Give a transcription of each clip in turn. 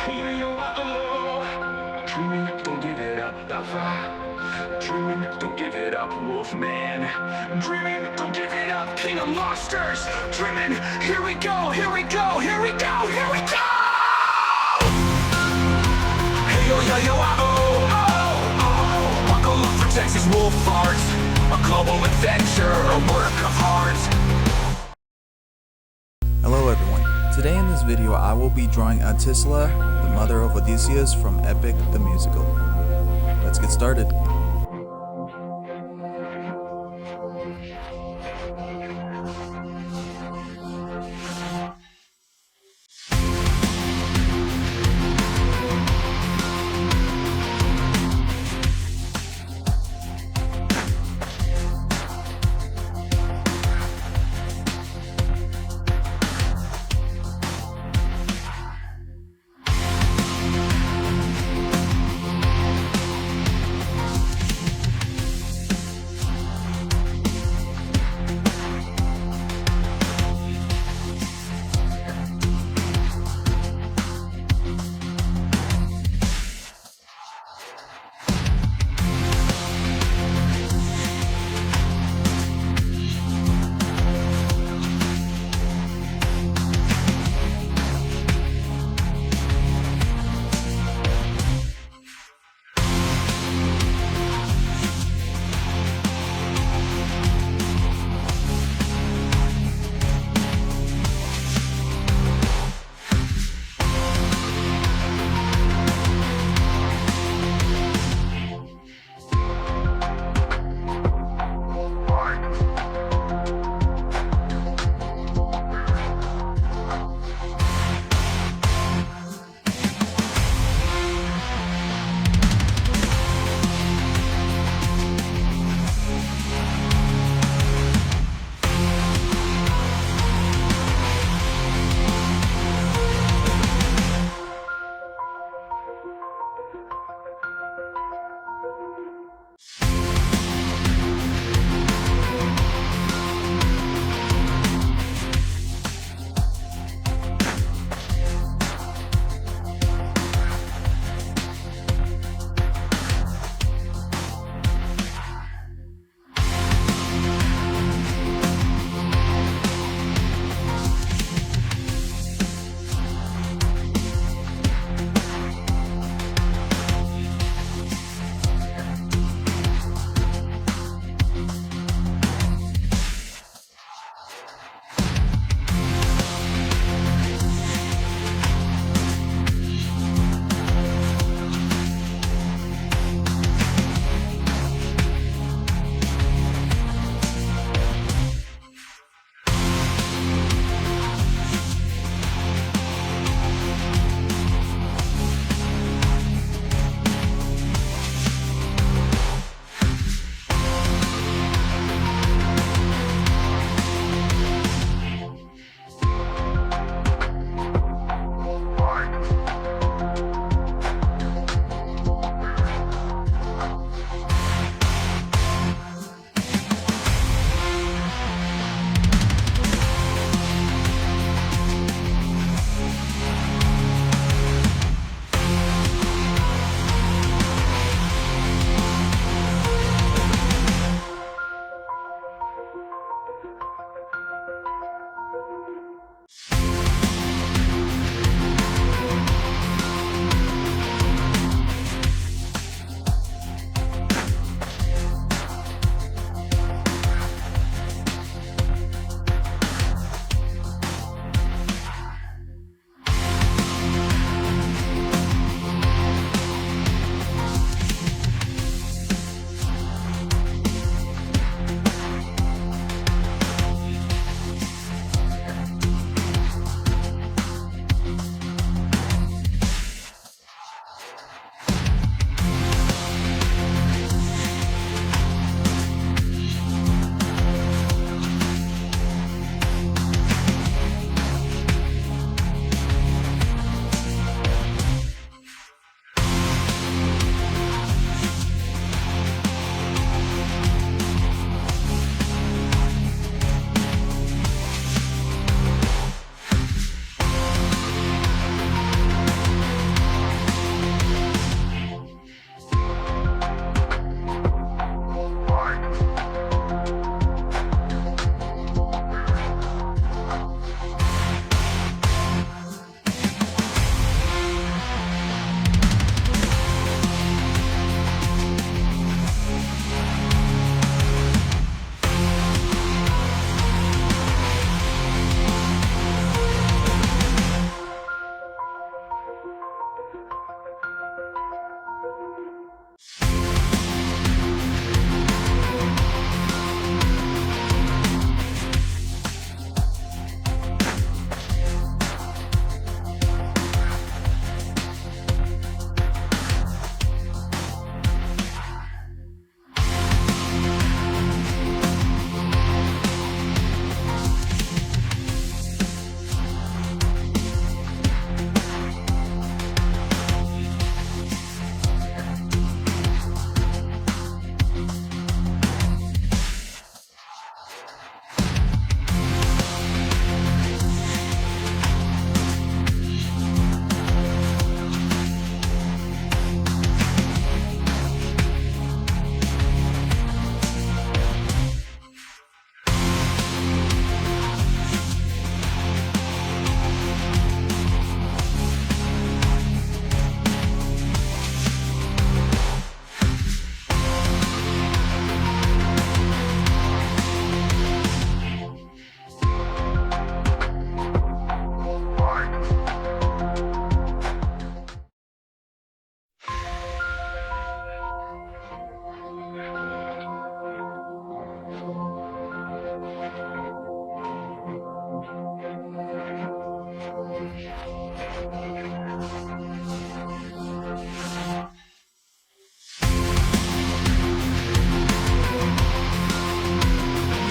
Dreaming, don't give it up, dreaming, don't give it up, Wolfman. Dreaming, don't give it up, King of Monsters. Dreaming, here we go, here we go, here we go, here we go. Hey yo yo yo oh oh oh. Buckle up for TexasWolfArt, a global adventure, a work of art. Hello everyone, today in this video I will be drawing Anticlea-Mother of Odysseus from Epic the Musical. Let's get started.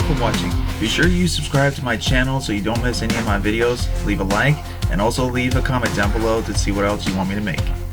For watching. Be sure you subscribe to my channel so you don't miss any of my videos. Leave a like and also leave a comment down below to see what else you want me to make.